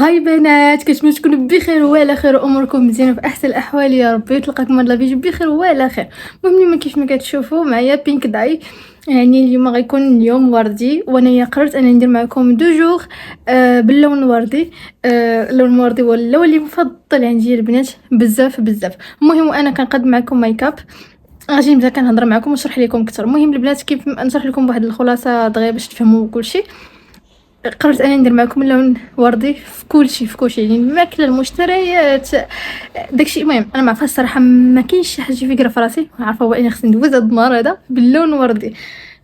هاي بنات، كنتمنى تكونوا بخير وعلى خير واموركم مزيانه في احسن الاحوال يا ربي. تلقاكم هاد الفيديو بخير وعلى خير. المهم كيف ما كتشوفوا معايا بينك داي، يعني اليوم غيكون اليوم وردي، وانا قررت انني ندير معكم دو جوغ باللون الوردي. اللون الوردي هو اللون اللي مفضل عندي البنات بزاف بزاف. المهم انا كنقدم معكم ميك اب، غادي نبدا كنهضر معكم ونشرح لكم اكثر. المهم البنات كيف نشرح لكم بواحد الخلاصه دغيا باش تفهموا كلشي. قررت انا ندير معكم اللون وردي في كلشي يعني الماكله، المشتريات، داكشي. المهم انا ما عرفتش الصراحه، ما كاينش شي حاجه فكره في راسي، عارفه هو اني خصني ندوز هاد النهار هذا باللون وردي.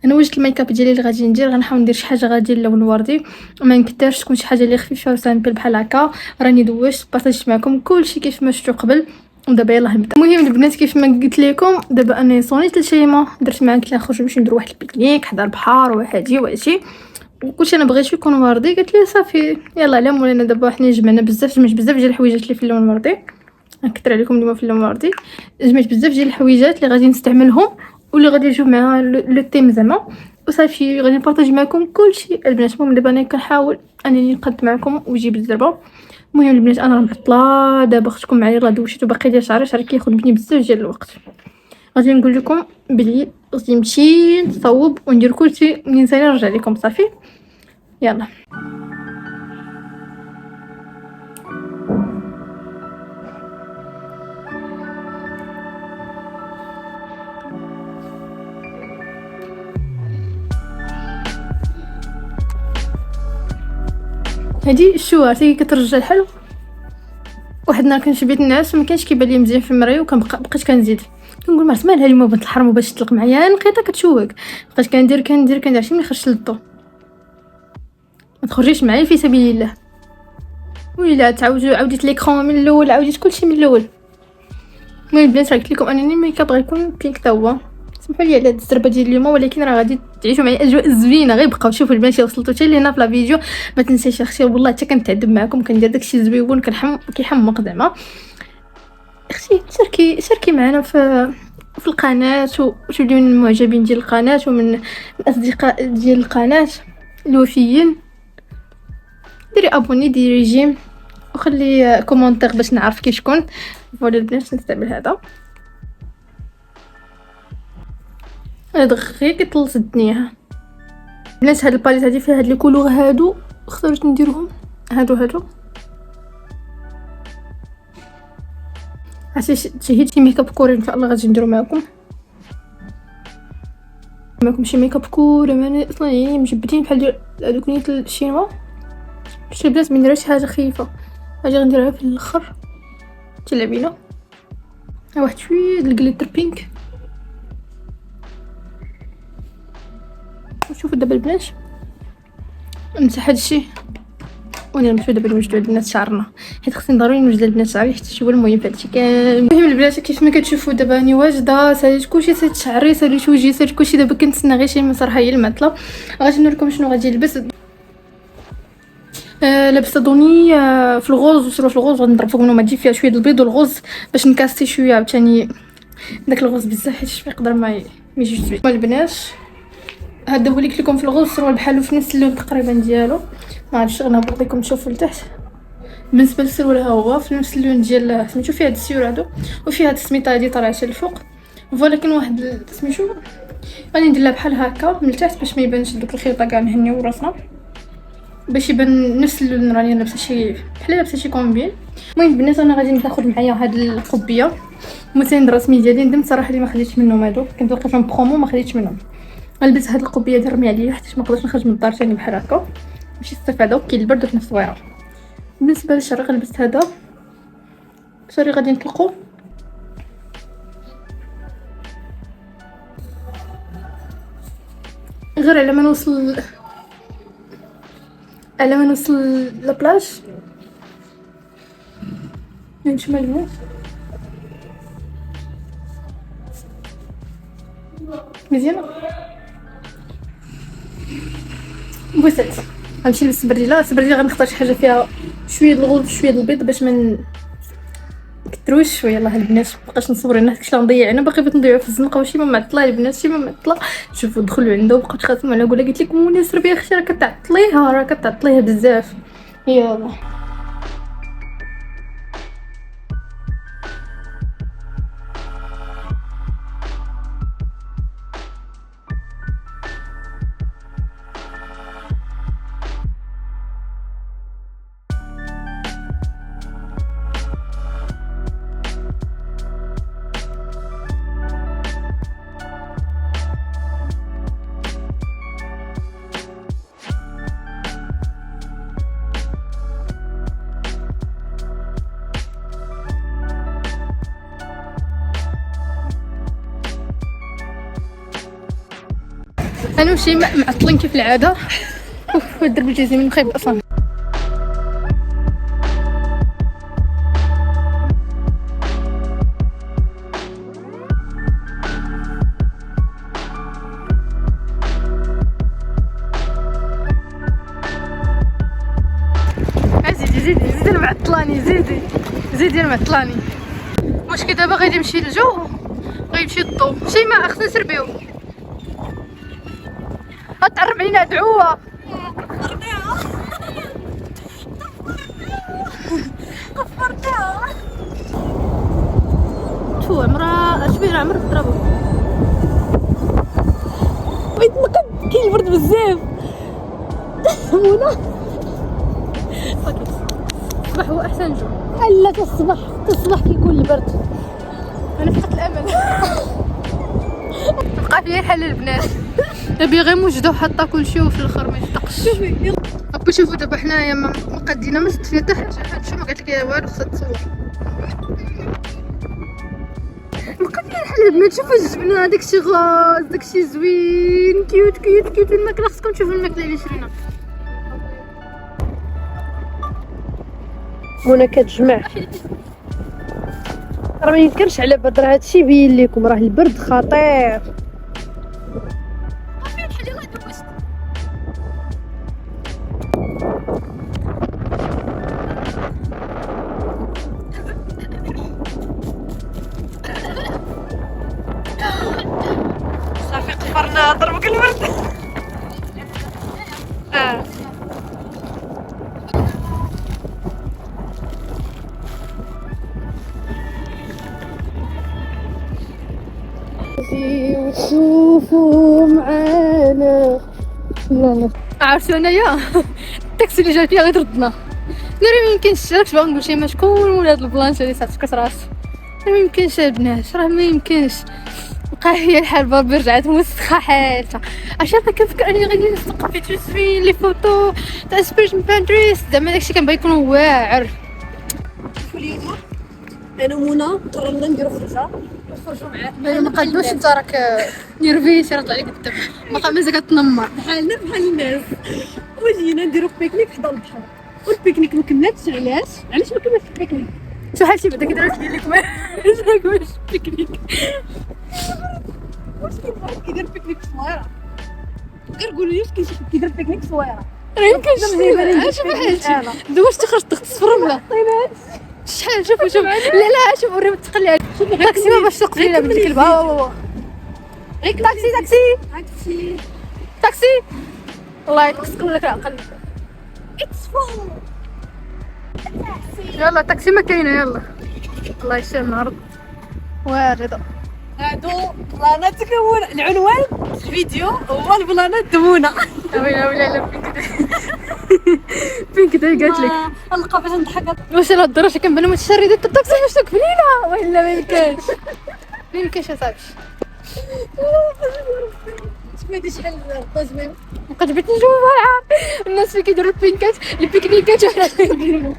انا وجدت الميك اب ديالي اللي غادي ندير، غنحاول ندير شي حاجه غادي اللون وردي، ما نكثرش، تكون شي حاجه اللي خفيفه وسامبل بحال هكا. راني دوزت بارطاجيت معكم كلشي كيف ما شفتوا قبل، ودابا يلاه نبدا. المهم البنات كيف ما قلت لكم، دابا انا صونيت لشيماء، درت معاك لا نخرج باش ندير واحد البيكنيك حدا البحر وهادي وهادشي، وكلشي انا بغيت يكون وردي. قالت لي صافي يلا على مولانا. دابا حنا جمعنا بزاف ديال الحويجات اللي في اللون الوردي، نكثر عليكم اليوم في اللون الوردي. جمعت بزاف ديال الحويجات اللي غادي نستعملهم واللي غادي يجيو مع لو تيم زعما، وصافي غادي نبارطاجي معكم كلشي البنات. المهم دابا انا كنحاول انني نقد معكم ونجيب الزربه. المهم البنات انا معطله دابا، اختكم معايا راه دوشت وباقي ديال شعري كياخذ مني بزاف ديال الوقت. غادي نقول لكم بلي غادي نمشي نصوب وندير كلشي منين ثاني نرجع لكم. صافي يلا. هادي الشوار تي كترجع الحلو. واحد النهار كنشبيت الناس وما كانش كيبان لي مزيان في المرايه، بقيت كنزيد كنقول ما عرفت مالها اليوم بنت الحرام وباش تطلق معايا نقيطه كتشوك. بقيت كندير عرفتي ملي خرجت للضو ما تخرجيش معايا في سبيل الله. ويلا عاوديت ليكرون من الاول، عاوديت كلشي من الاول. المهم البنات قلت لكم انني الميك اب غيكون بينك تا هو. سمحوا لي على هاد الزربه ديال اليوم، ولكن راه غادي تعيشوا معايا اجواء زوينه. غير بقاو شوفوا البنات وصلتوا حتى لهنا في لا فيديو. ما تنساش اختي والله حتى كنتعذب معكم، كندير داكشي زويون كيحمق زعما. اختي شاركي معنا في القناه، وتوليو من المعجبين ديال القناه ومن الاصدقاء ديال القناه الوفيين. ديري ابوني، ديري جيم، وخلي كومونتير باش نعرف كي شكون. فوالا البنات نستعمل هذا غير كيطلص الدنيا. البنات هاد الباليت هادي فيها هاد لي كولور هادو، اخترت نديرهم هادو. عرفتي شي ميك اب كوري ان شاء الله غادي نديرو معكم شي ميك اب كوري. ماني اصلا يعني مجبدين بحال ديال هذوك نيت الشينوا. باش البنات ما نديرش شي حاجه خفيفه، اجي غنديرها في الاخر تلعبينا واحد شويه ديال الجليتر بينك. شوفوا دابا البنات نمسح هادشي وانا نمشيو دابا نوجدوا البنات شعرنا، حيت خصني ضروري نوجد البنات شعري حتى هو المهم في هادشي كامل. المهم البنات كيف ما كتشوفوا دابا راني واجده، ساليت كلشي، ساليت شعري، ساليت وجهي، ساليت كلشي. دابا كنتسنى غير شي صراحه هي المعطله. غادي نوريكم شنو غادي نلبس. لابسه دوني في الغوز وشرو في الغوز، غنضرب فوق منهم تجي فيها شويه البيض والغوز باش نكاستي شويه عاوتاني داك الغوز بزاف، حيت يقدر ما يجيش زوين. البنات هذا هو اللي قلت لكم في الغوز، السروال بحالو في نفس اللون تقريبا ديالو. ما عرفتش غنهبط لكم تشوفوا لتحت. بالنسبه للسروال ها هو في نفس اللون ديال سميتو، فيه هاد السيور هادو وفيه هاد السميطه هادي طالعه حتى الفوق. ولكن واحد سميتو غادي ندير لها بحال هكا من التحت باش ما يبانش دوك الخيوط كاع نهنيو راسنا، باش يبان نفس اللون راني لابسه شي بحال لابسه شي كومبين. المهم البنات انا غادي ناخذ معايا هاد القبيه مثلا الرسمي ديالي. ندم صراحه اللي ما خديتش منهم هادو، كنت لقيتهم برومو ما خديتش منهم. غنلبس هاد القبيه ديال رمي عليا حيت ما نقدرش نخرج من الدار ثاني بحال هكا، ماشي الصيف هذا كاين البرد في نفس الصويره. بالنسبه للشعر غنلبس هذا شعري غادي نطلقو غير على ما نوصل لابلاج. نمشي مع البنات مزيانه. بوسات غنمشي نلبس السبرديله غنختار شي حاجه فيها شويه الغوز شويه البيض باش ما نكثروش شويه. يلاه البنات مابقاش نصور لنا داكشي اللي نضيع. انا باقي بغيت نضيعو في الزنقه وشي ما معطله البنات، شي ما معطله. شوفوا دخلوا عنده وبقاو تخاصموا على قولها. قلت لكم منى سربيه اختي راه كتعطليها بزاف. يلا انا وشيماء معطلين كيف العاده. اوف الدرب الجزيمي مخيب اصلا. زيدي المعطلاني، زيدي المعطلاني. مشكل دابا غادي يمشي الجو، غيمشي الضو. شيماء خصنا نسربيو. غتعرب علينا دعوه. قفرتها تو عمرها شبيه عمر ضربو. بغيت نقد كاين البرد بزاف. منى الصباح هو احسن جو. لا الصباح كيكون البرد. انا فقدت الامل. بقى فيها حل البنات. نبي غير موجدو حاطه كلشي وفي الاخر ما يصدقش. ابا شوفوا دابا حنايا ما قدينا ما صدت فيها حتى حاجه. هادشي ما قالت لك والو خصها تصور. بقى فيها حل البنات. شوفوا الجبنه داكشي غاز داكشي زوين كيوت. الماكله خصكم تشوفوا الماكله اللي شرينا. منى كتجمع راه ما ينكرش على بدر. هادشي يبين لكم راه البرد خطير. صافي قفرنا ضربك الورد. وتشوفوا معانا. عرفتوا انايا التاكسي اللي جا فيها غير ردنا. لا ما يمكنش. راكش باغا نقول شي شكون ولا هاد البلانش اللي صاتك راسو. ما يمكنش البنات، راه ما يمكنش. بقى هي الحال بابي رجعت موسخه حالتها. عشان كنفكر اني غادي نستقبل فيديو زوين لي فوتو تاع سبيرج من بانتريست. زعما داكشي كنبغي يكون واعر. اليوم انا ومنى قررنا نديرو خرجه نخرجوا معاك. ما قدوش انت راك نيرفيس راه طلع لك الدم. ما مازال كتنمر بحالنا بحال الناس. وجينا نديرو بيكنيك حدا البحر والبيكنيك ما كملاتش. علاش ما كملاتش البيكنيك؟ شحال شي بعدا كيديروا لك لكم واش بيكنيك. واش كيدير بيكنيك في الصويره؟ غير قولوا لي واش كاين شي حد كيدير بيكنيك في الصويره؟ راه يمكن شي بحال شي دابا واش تخرج تغطس ولا شحال. شوف لا شوف وريهم التقلي. الطاكسي ما باش توقف لينا بنت الكلب. ها تاكسي الله يكسكم لك العقل. يلا تاكسي ما كاينه. يلا الله يشفي النهار وارده. هادو بلانات تكون العنوان الفيديو هو البلانات دمونا. ويلا فين كدا قالت لك نلقى باش نضحك. واش راه الدرجه كنبانو متشردين الطاكسي باش توقف لينا ولا ما يمكنش اصاحبي. سمعتي شحال الطازمين بقيت بغيت نجاوب العار. الناس فين كيديروا البيكنيكات وحنا كنديروا.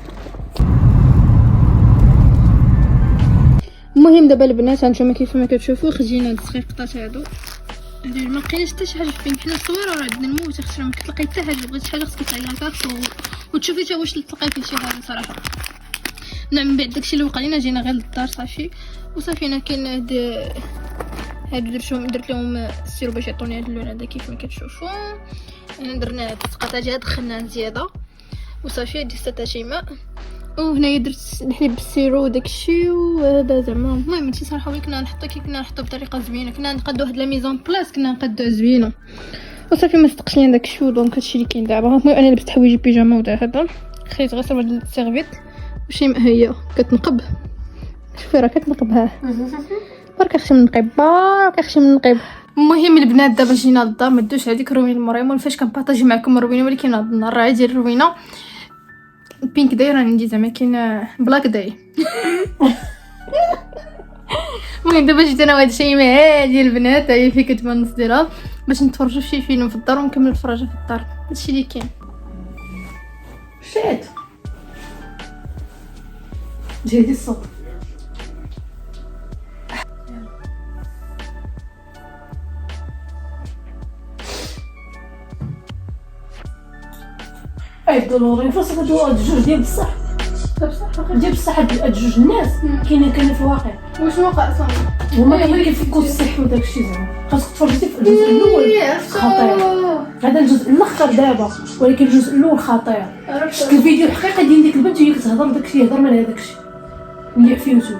المهم دابا البنات هانتوما كيف ما كتشوفوا خرجينا هاد السخيفطات هادو. ما لقيناش حتى شي حاجه فين. حنا الصويره راه عندنا الموت خصنا ما كتلقاي حتى حاجه. بغيت شي حاجه خصك تعيطها وتشوفي حتى واش تلقاي فيه شي حاجه صراحه. من بعد داكشي اللي وقع لينا جينا غير للدار صافي وصافينا. كاين هادو درت لهم السيرو باش يعطوني هاد اللون هذا كيف ما كتشوفوا. درنا هاد السقطاجه دخلناها زياده وصافي. هادي ستة شيماء وهنايا درت الحليب بالسيرو وداكشي وهذا زعما. المهم هادشي صراحه ولكن كنا نحطو بطريقه زوينه. كنا نقادو هاد لا ميزون بلاص كنا نقادوها زوينه وصافي. ما صدقش لينا داكشي دونك هادشي اللي كاين دابا. المهم انا لبست حوايجي بيجاما ودار هذا خيط غير صبر السيرفيت وشيماء هي كتنقب. شوفي راه كتنقبها برك اختي من نقيب برك اختي من نقيب. المهم البنات دابا جينا للدار. ما دوش هذيك الروينه المريمون فاش كنبارطاجي معكم الروينه. ولكن هاد النهار راه ديال الروينه بينك داي راه عندي زعما كاين بلاك داي. المهم دابا جيت انا وهاد شيماء هادي البنات هي في كتبان النص ديالها باش نتفرجوا في شي فيلم في الدار ونكمل الفرجه في الدار. هادشي اللي كاين. شات جيدي الصوت. ضروري فاش غادو هاد الجوج ديال بصح بصح ديال بصح هاد جوج الناس كاين في الواقع واش وقع صافي هما كيفكوا الصح وداكشي زعما خاصك تفرجتي في الجزء الاول خطير هذا الجزء الاخر دابا ولكن الجزء الاول خطير شفت الفيديو الحقيقه ديال ديك البنت وهي كتهضر داكشي يهضر من هذاكشي اللي في يوتيوب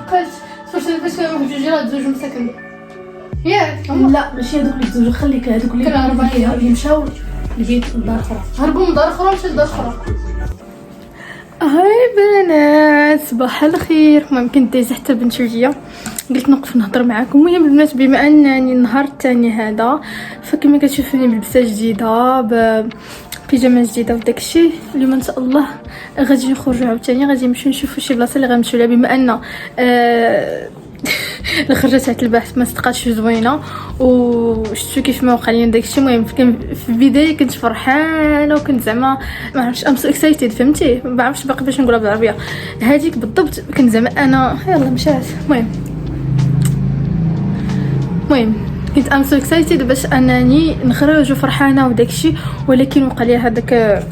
بقيت فاش كانوا واحد جوج راه زوج مساكن ياك لا ماشي هذوك اللي تزوجوا خليك هذوك اللي مشاو لبيت الدار اخرى هربوا من دار اخرى مشاو لدار اخرى. هاي بنات صباح الخير. المهم كنت دايزه حتى بنت شويه قلت نوقف نهضر معكم. المهم البنات بما انني النهار الثاني هذا فكما كتشوفوني بلبسه جديده بيجامه جديده وداكشي اليوم ان شاء الله غادي نخرجوا عاوتاني غادي نمشيو نشوفوا شي بلاصه اللي غنمشيو لها بما ان الخرجه تاع البحث ما صدقاتش زوينه وشفتو كيف ما وقع لي داكشي. المهم في البدايه كنت فرحانه وكنت زعما ما عرفتش ام سو اكسايتد فهمتي ما عرفتش باقي باش نقولها بالعربيه هذيك بالضبط كنت زعما انا يلا مشات. المهم كنت ام سو اكسايتد باش انني نخرج وفرحانه وداكشي ولكن وقع لي هذاك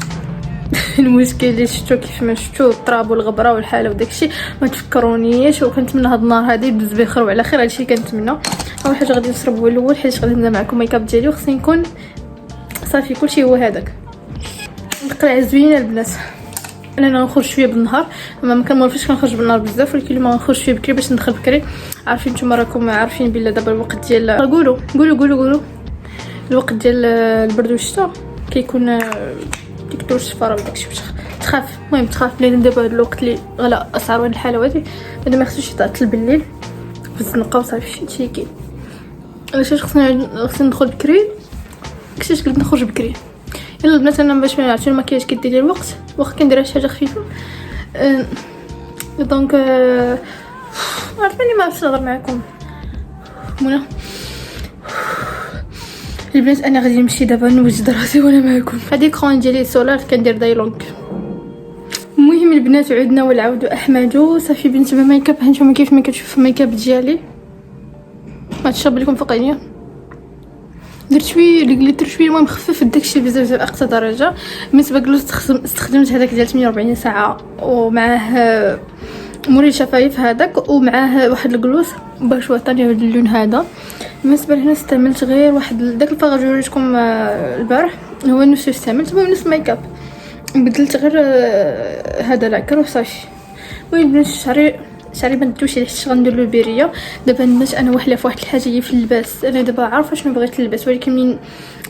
المشكل اللي شفتو كيف ما شفتو التراب والغبره والحاله وداكشي ما تفكرونيش. وكنت من هاد النهار هذه بدز بخير وعلى خير هادشي كنتمنى. اول حاجه غادي نشرب هو الاول حيت غادي نبدا معكم ميكاب ديالي وخصني نكون صافي كلشي هو هذاك القلعه زوينه البنات. انا نخرج شويه بالنهار ما كنمولفش كنخرج بالنهار بزاف ولكن اليوم غنخرج شويه بكري باش ندخل بكري. عارفين نتوما راكم عارفين بلا دابا الوقت ديال قولوا الوقت ديال البرد والشتاء كيكون كيكثر الشفاره وداكشي باش تخاف. المهم تخاف لان دابا هذا الوقت اللي غلا اسعار هاد الحلاوه هادي ما خصوش يتعطل بالليل في الزنقه وصافي شي كاين. علاش خصني ندخل بكري كيفاش قلت نخرج بكري. يلا البنات انا باش ما نعرفش المكياج كيدير لي الوقت واخا كندير شي حاجه خفيفه دونك عارفاني ما عرفتش نهضر معكم منى البنات. انا غادي نمشي دابا نوجد راسي وانا معكم. هذه كرون ديالي سولار كندير دايلونغ. المهم البنات عدنا والعود احمد صافي بنت بميكاب. هانتوما كيف ما كتشوفوا الميكاب ديالي ما تشرب لكم فوق عينيا درت شويه الجليتر شويه المهم خفف داكشي بزاف اقصى درجه. بالنسبه للجلوس استخدمت هذاك ديال 48 ساعه ومعاه موري الشفايف هذاك ومعاه واحد الجلوس باش عطاني هذا اللون هذا. بالنسبه لهنا استعملت غير واحد داك الفاغ اللي وريتكم البارح هو نفس اللي استعملت. المهم نفس الميك اب بدلت غير هذا العكر وصافي. المهم بنات شعري ما ندوش عليه حيت غندير له بيريه. دابا الناس انا واحله في واحد الحاجه هي في اللباس. انا دابا عارفه شنو بغيت نلبس ولكن من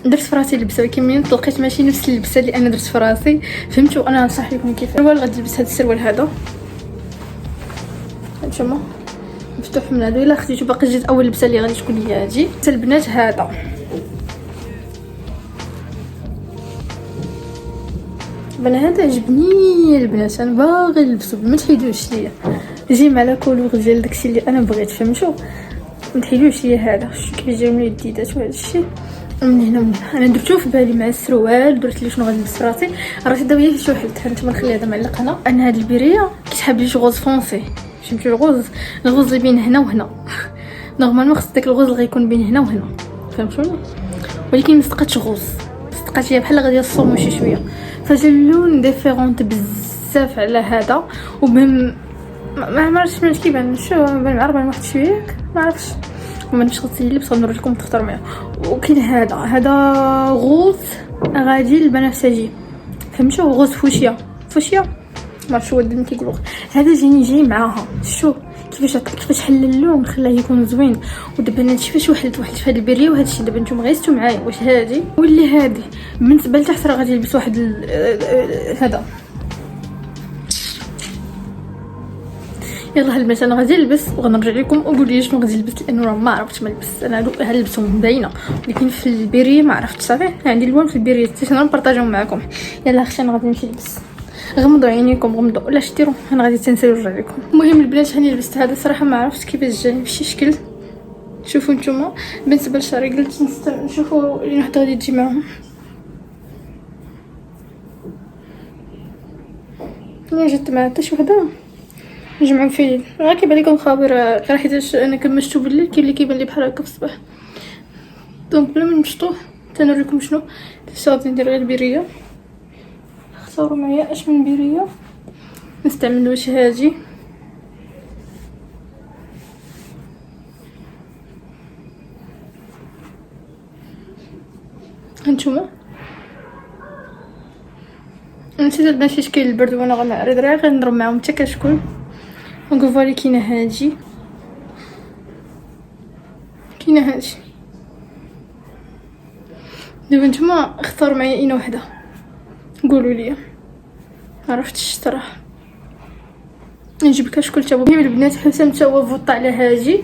درت في راسي اللبسه ولكن من لقيت ماشي نفس اللبسه اللي انا درت في راسي فهمتوا. انا نصح لكم كيف اول غادي نلبس هذا السروال هذا هانتوما مفتوح من هذا. الا خديتو باقي جات اول لبسه اللي غادي تكون هي هادي. البنات هذا هذا عجبني البنات انا باغي نلبسو ما تحيدوش ليا يجي مع لا كولور ديال داكشي اللي انا بغيت فهمتوا ما تحيدوش ليا. هذا شوف كيف جاو لي الديدات وهذا الشيء من هنا ومن هنا. انا درتو في بالي مع السروال درت لي شنو غادي نلبس راسي راسي دابا هي شي واحد هانتوما نخلي هذا معلق هنا. انا هاد البريه كيتحب لي شي غوز فونسي فهمتوا الغوز اللي بين هنا وهنا نورمالمون خص داك الغوز اللي غيكون بين هنا وهنا فهمتوني ولكن ما صدقاتش غوز صدقات هي بحال غادي الصوم شي شويه فجا اللون ديفيرونت بزاف على هذا. ومهم ما عرفتش من كيبان شو بان معربه واحد شويه ما عرفتش ما نمشي غسيل اللبس غنوري لكم تختاروا معايا. وكاين هذا غوز غادي البنفسجي فهمتوا غوز فوشيا ما عرفتش ودني كيقولوا هذا جاي معاها. شوف كيفاش حل اللون خلاه يكون زوين. ودابا انا كيفاش واحد في هذه البريه وهذا الشيء دابا نتوما غيستو معايا واش هذه ولا هذه. بالنسبه لتحت راه غادي نلبس واحد هذا. يلا البنات انا غادي نلبس وغنرجع لكم وقول لي شنو غادي نلبس لانه راه ما عرفتش ما نلبس. انا هلبسهم باينه ولكن في البريه ما عرفتش صافي عندي الوان في البريه حتى انا نبارطاجيهم معكم. يلا اختي انا غادي نمشي نلبس غمضوا عينيكم غمضوا ولا ديروا انا غادي تنساو نرجع لكم. المهم البنات هاني لبست هذا صراحه ما عرفتش كيفاش جاني بشي شكل شوفوا نتوما. بالنسبه للشعري قلت نشوفوا اللي وحده غادي تجي معاهم انا جات مع حتى شي وحده نجمعوا فيه راه كيبان لكم خابر غير حيتاش انا كمشتو بالليل كاين اللي كيبان لي بحال هكا في الصباح. دونك بلا ما نمشطوه تنوريكم شنو غادي ندير غير البريه اختاروا معايا اش من بيريه نستعملوش هادي. هانتوما نسيت البنات فاش كاين البرد وانا غنعرض راه غنضرب معاهم حتى كشكول. دونك فوالا كاينه هادي كاينه هادي. دابا نتوما اختاروا معايا اين وحده قولوا لي. عرفتش الصراحه نجيب كشكول تا هو. المهم البنات حسام تا هو فوط على هادي.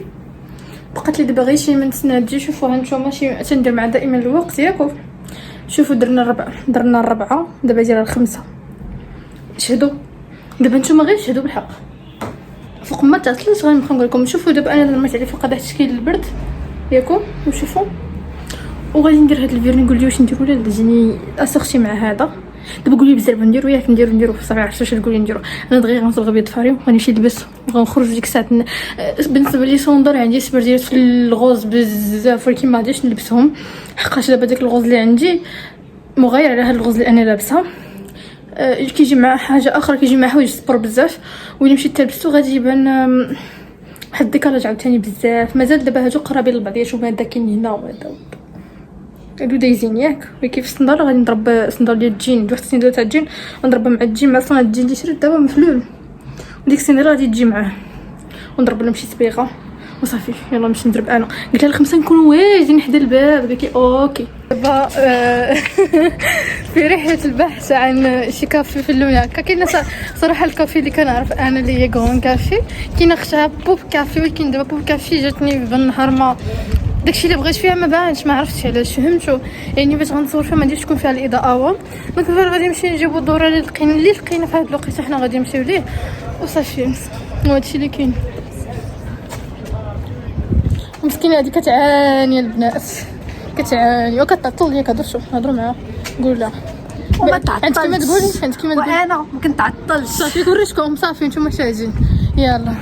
بقات لي دابا غير شي من تنادي. شوفوا هانتوما شي تندير مع دائما الوقت ياكو. شوفوا درنا الربعه دابا دايره الخمسه. شهدوا دابا نتوما غير شهدوا بالحق فوق ما تعطلش غنبقى نقول لكم. شوفوا دابا انا لما تعرف فوق هذا التشكيل البرد ياكو وشوفوا وغادي ندير هاد الفيرني. نقول لي واش نديرو ولا جاني اسورتي مع هذا. دابا قولي بزاف نديرو ياك نديرو صافي. عرفتي واش تقولي نديرو. انا دغيا غنصبغ بيض فاريو غنمشي نلبس وغنخرج ديك الساعه. بالنسبه لي صوندر عندي سبرديات في الغوز بزاف ولكن ما غاديش نلبسهم حقاش دابا داك الغوز اللي عندي مغاير على هاد الغوز اللي انا لابسه. كيجي مع حاجه اخرى كيجي مع حوايج سبور بزاف وإلا مشيت لبستو غادي يبان واحد الديكالاج عاوتاني بزاف. مازال دابا هادو قرابين لبعض. شوف هذا كاين هنا وهذا هادو دايزين ياك. وكيف الصندال غادي نضرب الصندال ديال الجين. واحد الصندال تاع الجين نضربها مع الجين مع صندال الجين اللي شريت دابا مفلول وديك الصندال غادي تجي معاه ونضرب لهم شي صبيغه وصافي. يلا نمشي نضرب. انا قلت لها الخمسه نكونوا واجدين حدا الباب. قالت لي اوكي. دابا في رحله البحث عن شي كافي في اللون هكا. كاين صراحه الكافي اللي كنعرف انا اللي هي غون كافي. كاينه اختها بوب كافي ولكن دابا بوب كافي جاتني بالنهار ما داكشي اللي بغيت فيها ما بانش. ما عرفتش علاش فهمتوا يعني باش غنصور فيها ما نديرش تكون فيها الاضاءه واو. دونك غادي نمشي نجيبو الدوره اللي لقينا في هذا الوقت حنا غادي نمشيو ليه وصافي. وهادشي اللي كاين. مسكينه هذه كتعاني البنات كتعاني وكتعطل ليا. هضروا معاها قول لها وما تعطلش. انت كما تقولي وانا ما كنتعطلش. صافي كوريشكم صافي نتوما شاهدين. يلا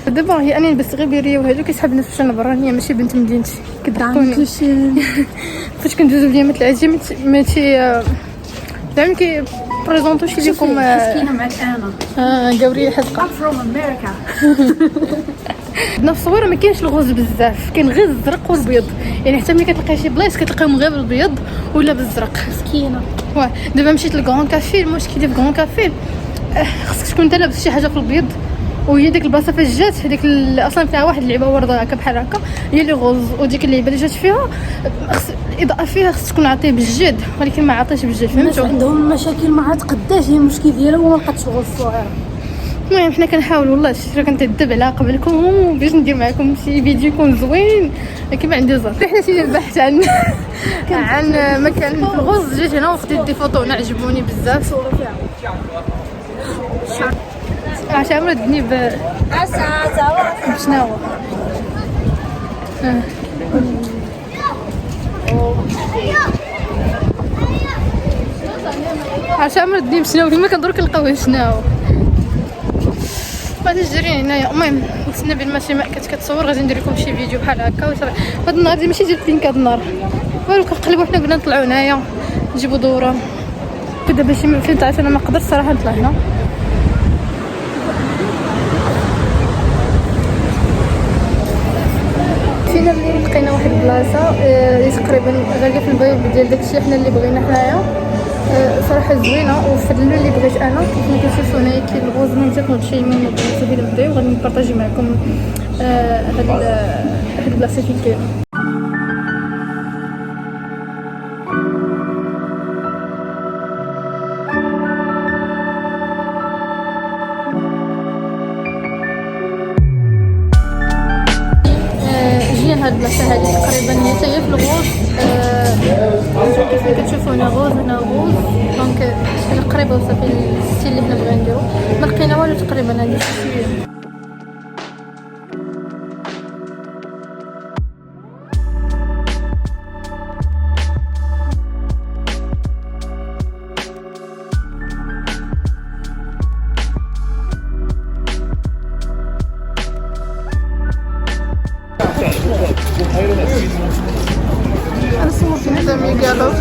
دابا هي انا لبست غير بيريه وهادو كيسحبنا في الشنه برانيه ماشي بنت مدينتي كتعرفوني. فاش كندوزو اليامات العاديه ماشي زعما كي بريزونطوش ليكم مسكينه معك انا قوريه حزقه from America. عندنا في الصويره ما كاينش الغوز بزاف. كاين غير الزرق والبيض يعني حتى ملي كتلقاي شي بلايص كتلقاهم غير بالبيض ولا بالزرق. مسكينه. واه دابا مشيت للكرون كافي. المشكل اللي في كرون كافي خصك تكون انت لابس شي حاجه في البيض وهي ديك البلاصه فاش جات هذيك اصلا فيها واحد اللعبه ورده هكا بحال هكا هي اللي غوز. وديك اللعبه اللي جات فيها الاضاءه فيها خص تكون عاطيه بالجد ولكن ما عاطيش بالجد فهمتوا. عندهم مشاكل ما عاد قداش هي المشكل ديالها وما بقاتش الغوز صغيره. المهم حنا كنحاول والله شي كنتدب على قبلكم باش ندير معكم شي فيديو يكون زوين كيما عندي زهر. رحنا شي البحث عن مكان في الغوز. جيت هنا وخديت دي فوطو عجبوني بزاف. صوره فيها عشان ردني شنو عشان ردني بشنو كما كندور كنلقاو شنو غادي نجري هنايا. المهم نتسنى بين ماشي ما كتصور غادي ندير لكم شي فيديو بحال هكا وصافي. هاد النهار ديال ماشي ديال بينك. هاد النهار والو كنقلبوا حنا قلنا نطلعوا هنايا نجيبوا دوره. دابا شي فين تعرف انا ما نقدرش صراحه نطلع هنا. فينا اللي لقينا واحد البلاصه اللي تقريبا غاليه في البيض ديال داكشي حنا اللي بغينا حنايا. صراحه زوينه وفي اللون اللي بغيت انا. كيف ما كتشوفوا هنايا كاين الغوز ممتاز وهادشي من البلاصه اللي نبداو غادي نبارطاجي معكم هاد البلاصه فين كاينه. هاد البلاصه هادي تقريبا هي حتى هي في الغوز. كيف ما كتشوفوا هنا غوز هنا غوز. دونك شحال قريبه وصافي الستيل اللي حنا بغينا نديرو. ما لقينا والو تقريبا. هادي شويه انا صورت هذا مي قالوا